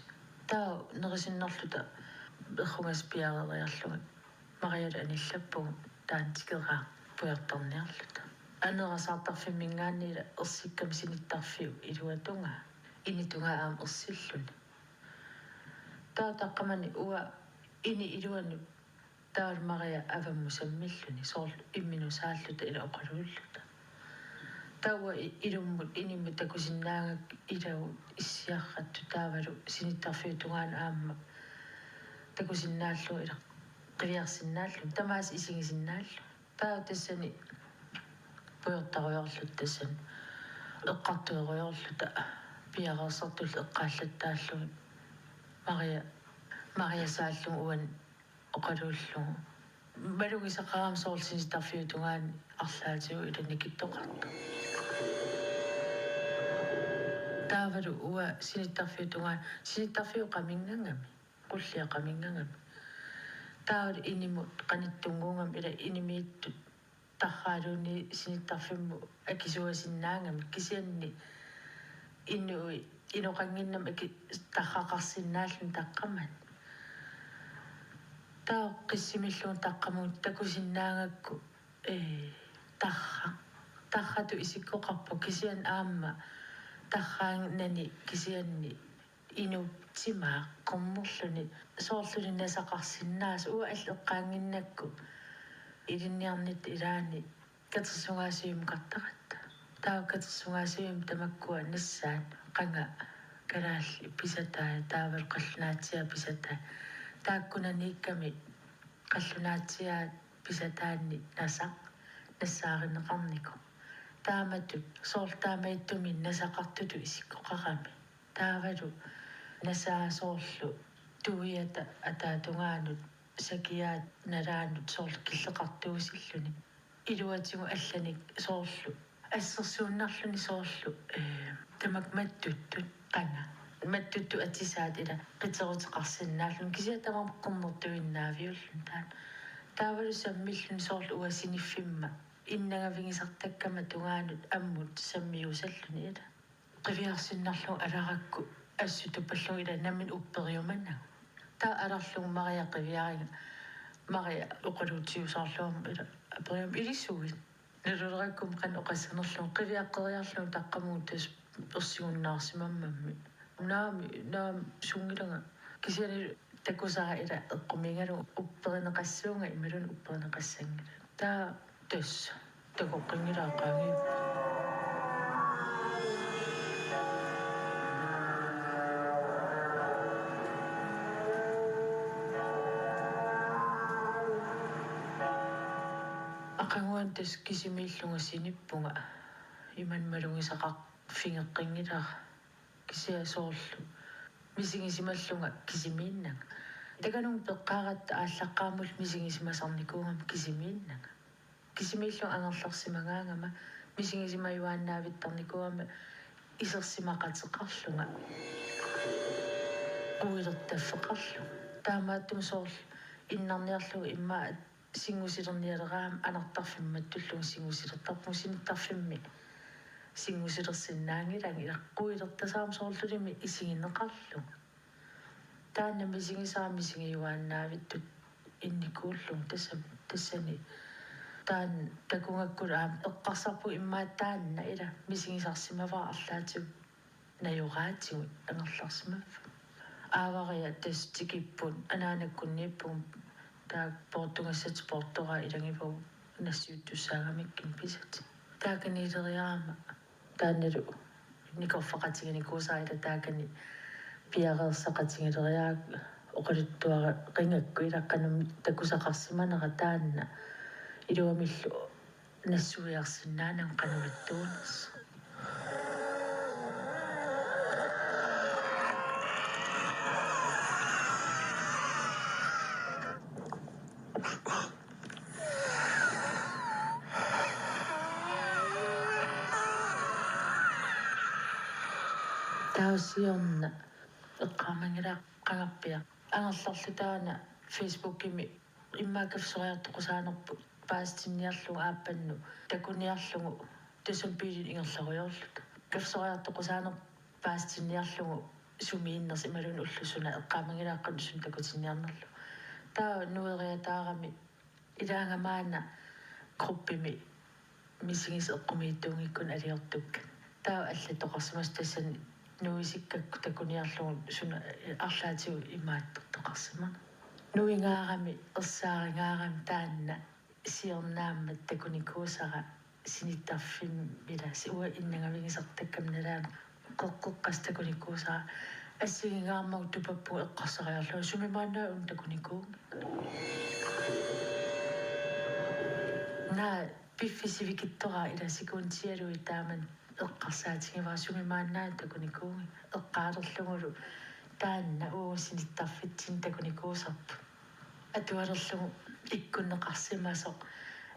таа нерисиннерлута эрхугас пиареериарлугат мариала аниллаппугу таантикераа пуярторниарлута анерасаартарфиммингаанниила ерсиккам синиттарфиу илуатунга инитунга аам ерсиллуни таа таққамани уа ини илуанну таал мария аваммусаммиллуни соор имминусааллута ила оқалууллута тауа илуммут инимму такусиннаангак илау иссиарратту таавалу синиттарфиутунгаан аамма такусиннааллу ила қивиарсиннааллу тамаас исигисиннааллу таа тассани пуйортаруйорлут тассан эққартуеруйорлута пиареерсартул эққааллаттааллуги мария сааллу уан оқалууллугу малугисақарам соорсинистарфиутунгаан арлаатиу ила никиттоқарта таавалу уа синиттарфиутунгаан синиттарфиу қамингангами qullia qamingangam taal inimut qanittungungam ila inimiittut тарраалууни синиттарфимму акисуасиннаангами кисианни иннуи иноқангиннам аки таррақарсиннааллун таққамат таа қиссимиллуун таққамуут такусиннаангакку таррату исиккоқарпу кисиан аама таррааннани кисианни инуттимаа қомморлуни соорлуни насақарсиннаас уа аллеққаангиннакку илинниарнит илаани катерсунгаасиум картақатта таа катерсунгаасиум тамаккуа нассаат қанга караалли писатаа таавал қаллунаатиа писатаа тааккунаниикками қаллунаатиа писатаанни нассааринеқарнико таамату соорлтаамаиттуми насақартуту исиккоқарами таавалу насаасоорлу туиата атаатунгаанут сакиаат налаанут соорлу киллеқартуусиллуни илуатигу алланик соорлу ассерсууннарлуни соорлу тамак маттуттут қана маттутту атисаат ила қитерутеқарсиннааллун кисиатамарққорнертуиннаавиуллун таавалу саммиллун соорлу уасиниффимма иннагавигисартаккама тунгаанут аммут саммиусаллуни ила qivиарсиннарлу аларакку ассутуппаллу ила намин уппериуманна таа аларлугу мария qivиаринга мария оқалуутиусаарлуам ила апериум илиссугит налулераккум қан оқассанерлу qivиаққериарлу таққамуу тас персигуннаарсимаммамми наам сунгилага кисиани такусаа ила эққумингалу упперинеқассуунга ималун упперинеқассангила таа тас такоққингилаақаанги ақангуан тас кисимииллунга синиппунга иманмалугисақар фингеққингилара кисиасоорлу мисигисималлунга кисимииннага таканун пеққааратта ааллаққаамул мисигисимасарникуугам кисимииннага кисимииллун ангерларсимагаангама мисигисимаюааннаавиттарникуугама исерсимақатеқарлунга уилертаффеқарлу таамааттум соорлу иннарниарлугу иммаа сингусилерниалераам анартарфимматтуллуг сингусилертарпу синиттарфимми сингусилерсиннаангиланги илаққуилертасаам соорлулими исигинеқарлу таанна мисигисаами сигиюааннаавиттут инникууллун тассани таан такунгаккулаам эққарсарпу иммааттаанна ила мисигисарсимаваа арлаатиу наюраатигу ангерларсимаффа аавария тас тикиппун анаанаккуннииппун таа португассат спортора илангипу нассиуттуссаагамиккин писат тааканилериарама таанналу никорфақатигани кусаила таакани пиареерсақатигилериаа оқалуттуара қингакку илаққанумми такусақарсиманера таанна илуамиллу нассуиарсинаанам қануматтуунерс таусиорна эққамангила қангарпиа ангерларлу таана фейсбуккими иммаакафсориартоқусаанерпу паастинниарлугу ааппанну такуниарлугу тасампилин ингерларуйорлут кафсориартоқусаанер паастинниарлугу сумииннерс ималун уллусуна эққамангилааққан сум такутинниарнерлу таа нуериатаарами илаангамаана группими мисигис эққумииттуунгиккун алиортукка таа аллатоқарсимас тассани нуисиккакку такуниарлугу суна арлаатигу имааттортоқарсимана нуингаарами ерсаарингаарами таанна сиорнааммат такуникуусара синиттарфим мила сиуа иннагавигисартаккамналаан қоққоққас такуникуусара ассигингаармагу тупаппу эққарсариарлуа сумимаанаа ун такуникуу на пиффисивикиттора ила секунтиалуи тааман эққарсаатигиваа сумимаанаа такуникуу эққаалерлугулу таанна уусиниттарфитсин такуникуусарпу атуалерлугу иккуннеқарсимасоқ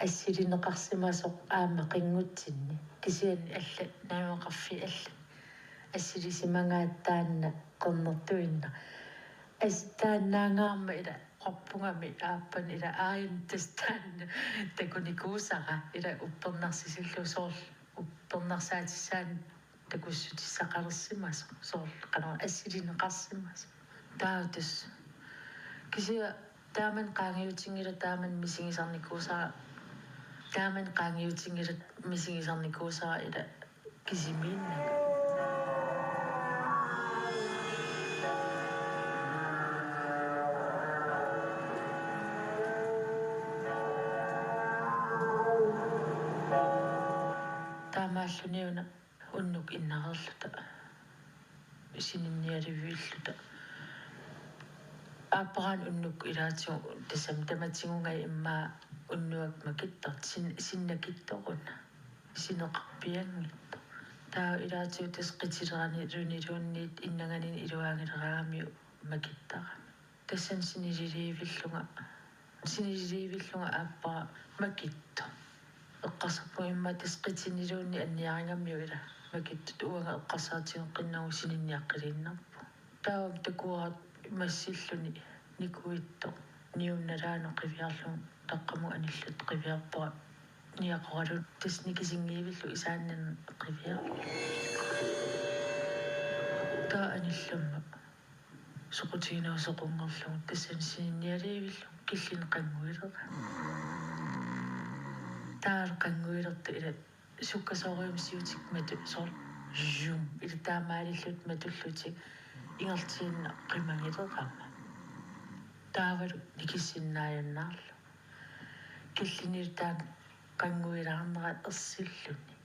ассилинеқарсимасоқ аама қингутсинни кисиани алла наамеқарфи алла ассилисимангааттаанна қорнертуинна ас тааннаангаарма ила qoppungami aappan ila aain testan takunikuusaqa ila uppernarsisilu soor uppernarsaatisaan takussutissaqalersimas soor qanor assilineqarsimas taatus kisia taaman qaangiutingila taaman misingisarnikuusaa taaman qaangiutingila misingisarnikuusaa ila kisimiinnak таамааллуниуна уннук иннарерлута сининниаливиуллута ааппаран уннук илаатиу тассам таматсигунгай иммаа уннуак макиттарт синнакитторуна синеқарпиангитто таа илаатиу тас қитилерани лунилуунниит иннаганин илуаангилераамиу макиттара тассан синилиливиллунга ааппара макитто эққарсарпу имма тас қитинилуунни анниарингаммиу ила макиттут уанга эққарсаатигеққиннагу сининниаққилииннарпу таавам такуарат массиллуни никуитто ниунналаано қивиарлун таққаму аниллут қивиарпара ниақоралут тас никисингиивиллу исааннан қивиар таа аниллумма соқутигинаа соқунгерлу тассан сининниаливиллу киллин қангуилера таар қангуилерту ила суккасоориумсиутик мату соор жум ила таамаалиллут матуллутик ингалтиинна қимангилеқарма таавалу никиссиннааяаннаарлу киллинилтаан қангуилаарнерат ерсиллуни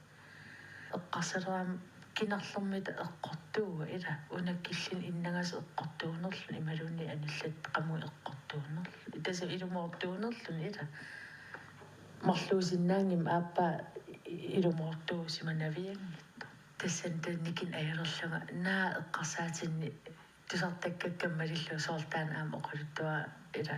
эққарсалерам кинарлэрмита эққортууга ила унаккиллин иннагас эққортуунерлун ималунни аниллат қаму эққортуунерлу таса илумоортуунерлун ила марлуусиннаангим ааппа илумоортуу симанавиангитто тассан таникин аярерлага наа эққарсаатинни тусартаккаккаммалиллу соортаан аама оқалуттуа ила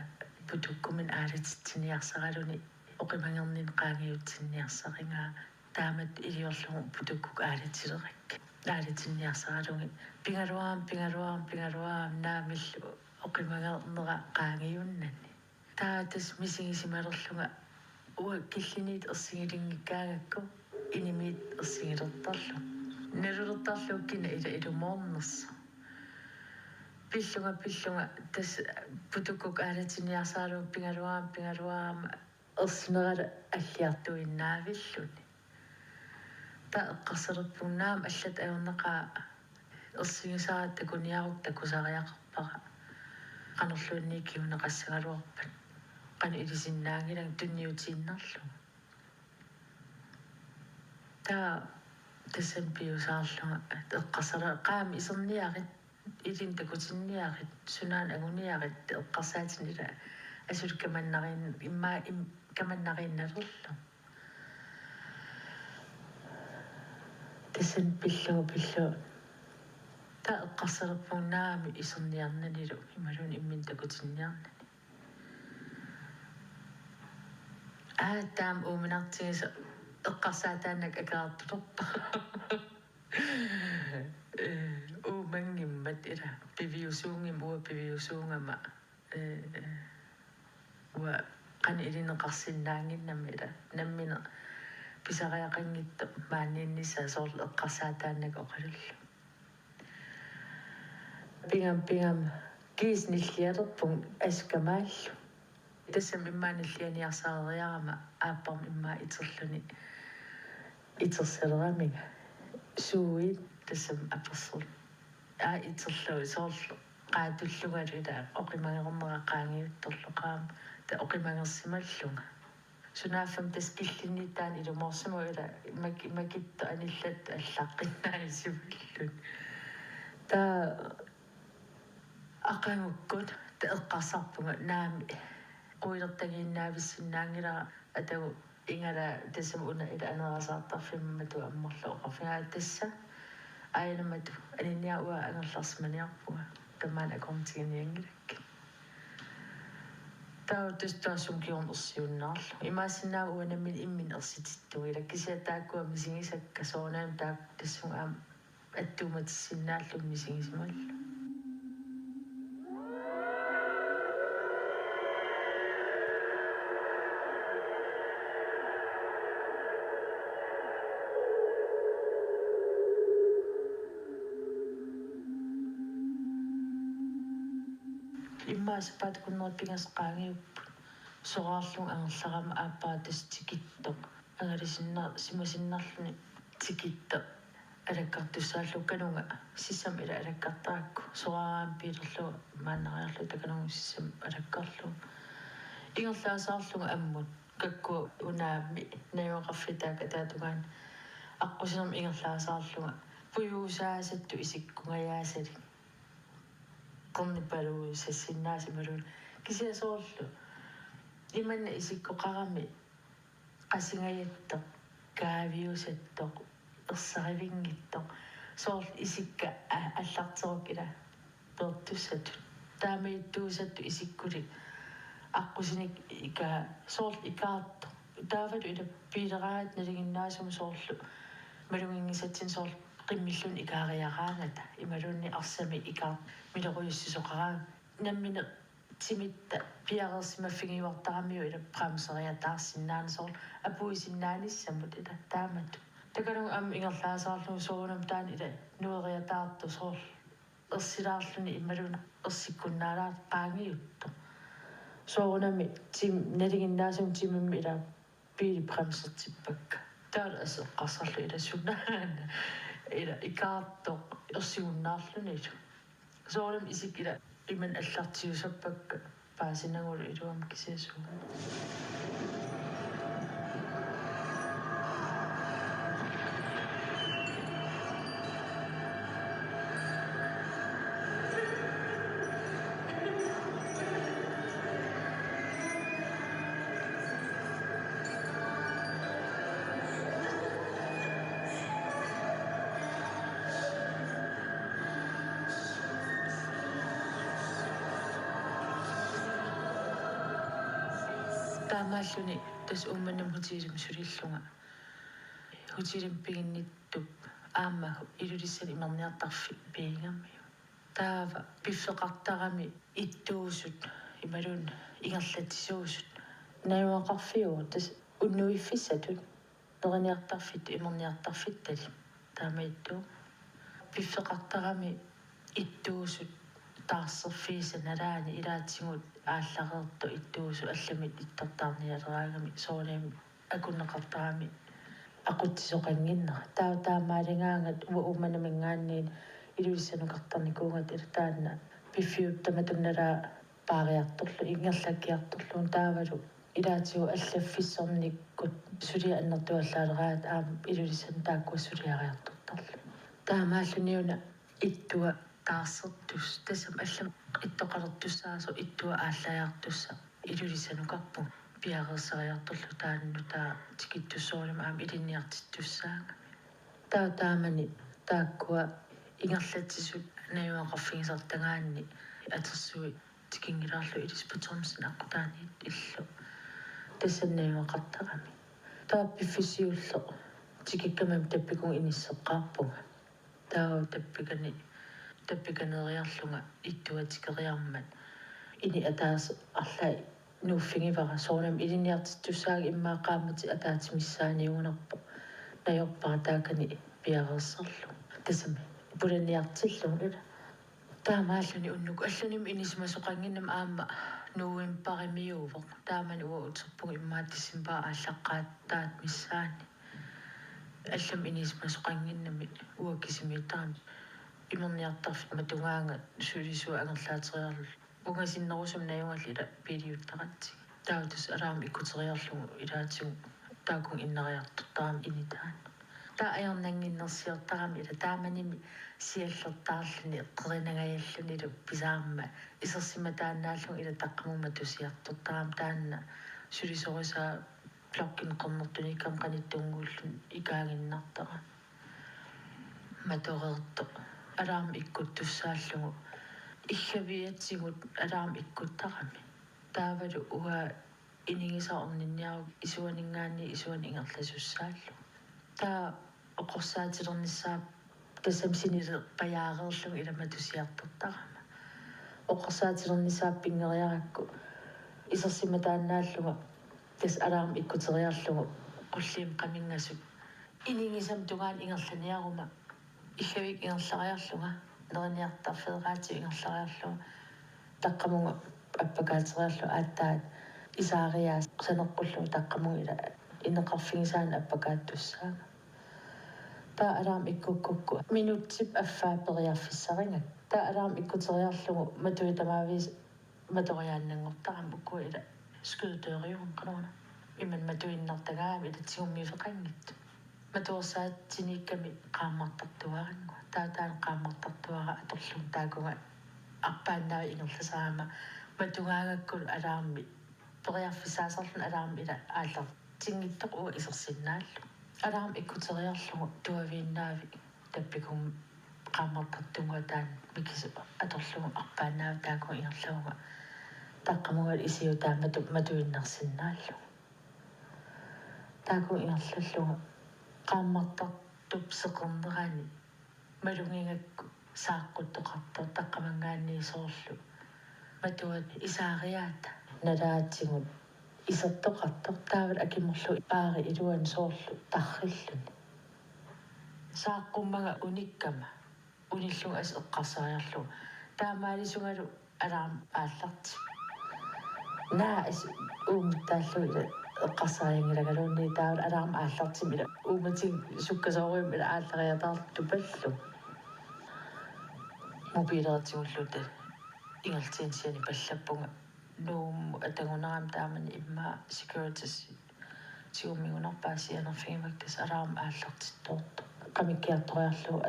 путуккумин аалатитсиниарсаралуни оқимангернин qaangiutsinniarsarингаа таамат илиорлугу путуккук аалатилеракка аалатинниарсаралуги пингалуаам наамиллу оқимангернера qaangiunnани таатас мисигисималерлуга уа киллинит ерсигилингиккаагакку инимит ерсигилертарлу нерулертарлууккина ила илумоорнерса пиллунга тас путуккук аалатинниарсаалуу пингалуаам ерсинерала аллиартуиннаавиллуни та эққарсалерпуннаам аллат аернеқаа ерсигисаат такуниарук такусариақарпара qanорлуунни киунеқассагалуарпат qani ilisиннаангилан тунниутииннарлу таа тассан пиусаарлунга эққарсала qaami исерниарит илин такутинниарит сунаан агуниарит эққарсаатинила асул каманнарин имма каманнаринналерлу тассан пиллу та эққарсалерпуннаами исерниарнанилу ималун иммин такутинниарнани таам ууминартигис эққарсаатааннак акаартулерпа уумангиммат ила пивиусуунгама уа qani илинеқарсиннаангиннами ила наммина писариақангитта маанниинниса соорлу эққарсаатааннак оқалуллу пингам кисниллиалерпун аскамааллу тассам иммааниллианиарсаариарама ааппарм иммаа итерлуни итерселерамига суит тассам аперсул итерлу соорлу qaatullugalula oqimangernera qaangiuttorluqaam ta oqimangерсималлунга sunaaffam taskilliniittaan ilumorsimu ila makittu anillat allaqqinnaalisivallun ta aqangukkut ta eqqarsarpunga naami quilertagiinnaavissиннаангила атагу ingala tassam una ila anerasartarfimmatu ammerlu oqarfigaa tassa ayanamatu aninniaua angerlarsmaniarpuga тамаан аккортигиниангилак таутустаасум киорнерсиуннаарлу имаасиннаа уанаммин иммин ерсититтуила кися тааккуа мисигисакка соонаам таак тассун аам аттууматиссиннааллу мисигисималлу иммаасапаат куннерпингасqaangiup soraarlung angerlarama aappaatas tikitto angalisinnaa simasinnarluni tikitto алаккартуссааллу канунга сиссам ила алаккартаакку сорараам пилерлу мааннариарлу таканунгу сиссам алаккарлу ингерлаасаарлунга аммут какку унаамми наюақарфитаак атаатугаан аққусинерм ингерлаасаарлунга пуйуусаасатту исиккунгаяасали qernipaluu sassиннаасималун кисиасоорлу иманна исиккоқарами қасингаятто каавиусаттоқ ерсаривингиттоқ соорл исикка аллартерок ила пертуссату таамаиттуусатту исиккули аққусиник ика соорл икаартто таавалу ила пилераат налигиннаасум соорлу малунгингисатсин соорл qimillun ikaariaraangata imalunni arsami ikaart mileruissisoqaraa nammine timitta piareersimaffingiuartaramiu ila pramseriataarsinnaani soorl apuisinnaanисsamут ила таамату такалугу ам ингерлаасаарлугу соонам таани ила нуериатаарту соорл ерсилаарлуни ималуна ерсиккуннаалаар qaangiutto соонами тим налигиннаасум тимимми ила пили прамсертиппакка таала асеққарсарлу ила суннаана ila ikaarto ersigunnaarlunit soorlam isikila iman allartiusappakka paasinangulu iluam kisiasuga таамааллуни тас умманам хутилим сулиллунга хутилим пигинниттуп аама илулиссани имерниартарфи пиингамми таава пиффеқартарами иттуусут ималун ингерлатисуусут наюақарфиу тас уннуиффиссатут нерниартарфит имерниартарфиттали таамаиттуу пиффеқартарами иттуусут таарсерфииса налаани илаатсигут ааллареерто иттуусу алламит иттортаарниалераагами соолеами акуннеқартарами aquttisoqanginner таамаалингаангат уманамингаанниин илуиссанукартарникуунгат илтаанна пиффиуп таматунналаа паариарторлу ингерлаккиарторлуун таавалу илаатигу аллаффиссорниккут сулиа аннертуаллаалераат аама илулиссан тааккуа сулиариартортарлу таамааллуниуна иттуа таарсертус тасам аллам иттоқалертуссаасо иттуа ааллаяртусса илулиссанукарпу пиареерсариарторлу таанну таа тикиттуссоорнама аама илинниартиттуссаага таамани тааккуа ингерлатсисут наюақарфигисартагаанни атерсуи тикингилаарлу илис патермсин аққутаани иллу тассаннаюақартарами таа пиффисиулле тикиккамам таппикун иниссеққарпунга таа таппиканериарлунга иттуатикериармат ини атаас арлаа нууффигивара соонам илинниартиттуссаага иммаақаамати атаатимиссааниугунерпо наёрпара таакани пиареерсерлу тасами пуланниартиллу ила таамааллуни уннуку аллуним инисмасоқангиннам аама нууимпаримиувоқ таамани уутсерпуг иммааттиссимпаа ааллаққаат таат миссаани аллам инисмасоқангиннами уаккисимиутарами имерниартарф матунгаанга сулисуа ангерлаатериарлу угасиннерусум наюнгалила пилиуттаратси таутус алаам иккутериарлугу илаатигу таакун иннериартортарам инитаан таа аярнангиннерсиортарами ила тааманими сиаллертаарлуни эққеринагаяллунилу писаарма исерсиматаанааллун ила таққамума тусиартортарам таанна сулисориса блоккин қорнертуниккам қаниттунгууллун икаагиннартара маторерто алаам иккуттуссааллугу иггавиатсигут алаам иккуттарами таавалу уа инигисаорнинниару исуанингаани исуан ингерласуссааллу таа оқорсаатилерниссаа тассамсиниле паяареерлуг иламатусиартортарама оқорсаатилерниссаа пингериаракку исерсиматаанааллуга тас алаам иккутериарлугу qulliim qamingасут инигисам тугаан ингерланиарума иггавик ингерлариарлуга нерниартар федератив ингерлариарлуга таqqамунга аппакаатериарлу ааттаат исаариаа санеққуллу таqqамунгила инеқарфигисаана аппакааттуссаага таа алаам иккуккукку минутсип аффаапериарфиссарингак таа алаам иккутериарлугу матуитамаавис маториааннангортарам уккуила скуутериум канона иман матуиннартагаами илатсигуммифеқангит матуорсаатсиникками qaammartartuarangu taataan qaammartartuara atorlum taakunga арпааннаа ингерласаама матугаагаккул алаарми периарфисаасарлун алаарми ила ааллар тингиттоқ уа исерсиннааллу алаарми иккутериарлугу туавииннаави таппикум qaammartartunga taan микису аторлугу арпааннаа таакун ингерлауга таққамугал исиутаа матуиннерсиннааллу таакун ингерлаллуга qaammartartup seqernerani малунгингакку сааққуттоқартор таққамангаанни соорлу матуат исаариаата налаатсигут исертоқартор таавал акиморлу аари илуан соорлу тарриллуни сааққуммага униккама униллуг ас эққарсариарлу таамаалисунгалу алаам аалларти наа ас уумтааллуила эққарсариангилагалуунни таавал алаам ааллартимила ууматиг суккасоориумила ааллариатаарту паллу мобилератиуллута ингалтиинсиани паллаппунга нуум атагунерам таамани имма securities сиуммигунарпаасианерфигимактас алаарм ааллартиттоорто камиккиарториарлу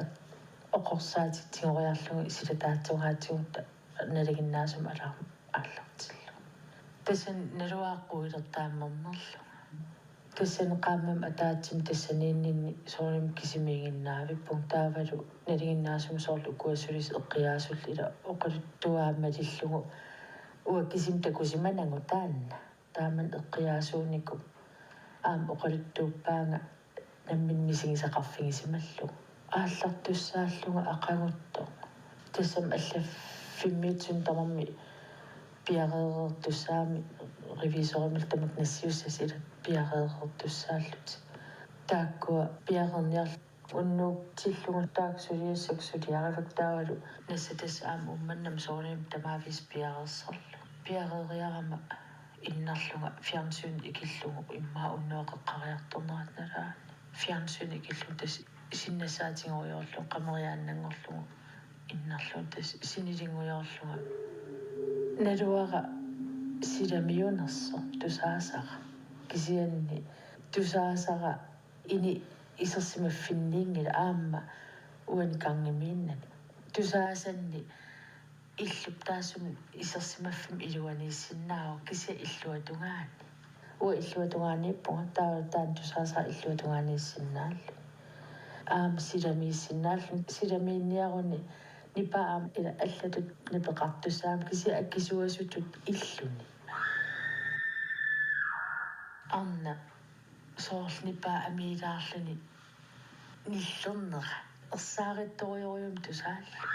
оқорсаатитсигориарлугу исилатаатсугаатигутта налигиннаасум алаарм ааллартиллу тассан налуааққуилертааммернерлу тассан qaamam ataatsim тассанииннинни соорим кисимигиннаавиппун таавалу налигиннаасум соорлу куассулис эққиаасуллила оқалуттуаамалиллугу уа кисим такусиманангу таанна тааман эққиаасуунику аам оқалуттууппаанга намминнисигисақарфигисималлу ааллартуссааллуга ақагутто тассам аллаффиммиитсун тамарми пиареертуссаами ревисоримил тамак нассиуссасила пиареертуссааллут тааккуа пиарерниар уннук тиллугу тааксулиассак сулиаривак таавалу нассатас аама умманнам соорним тамаавис пиареерсарлу пиареериарама иннарлуга фиарнсуун икиллугу иммаа уннуақеққариарторнерат налаа фиарнсуун икиллу тас синнасаатингориорлу қамериааннангорлугу иннарлу тас синилингуйорлуга налуара силамиунерсо тусаасара кисианни тусаасара ини исерсимаффинниингила аама уани кангимииннани тусаасанни иллуп таасум исерсимаффим илуанииссиннаава кися иллуатунгаани уа иллуатунгааниппунга таава таан тусаасара иллуатунгаанисиннааллу аама силамииссиннааллу силамиинниаруни нипаам ила аллатут напеқартуссаам кися аккисуасутут иллуни арна соорлнипаа амиилаарлуни ниллернера ерсааrittoriorium тусааллу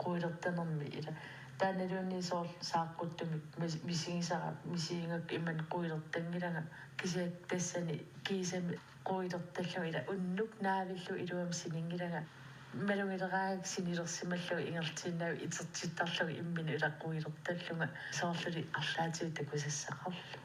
қуилертанерми ила тааналуунни соор сааққуттумик мисигисара мисиингак иман қуилертангилага кисиак тассани кисами қуилерталлу ила уннук наавиллу илуам синингилага малунгилераак синилерсималлу ингертииннаав итертиттарлуги иммини илаққуилерталлунга соорлули арлаатиу такусассақарлу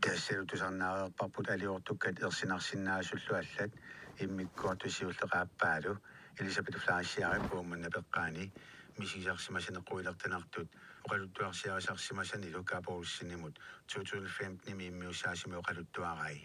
тассалутусарнаареерпарпут алиортуккат ерсинарсиннаасуллу аллат иммиккуартусиуллеқааппаалу Elisabeth Flaasiari puummanna peqqaani мисигисарсимасанеққуилертанартут оқалуттуарсиарисарсимасанилу каапоулсиннимут 2015 мииммиусаасими оқалуттуарай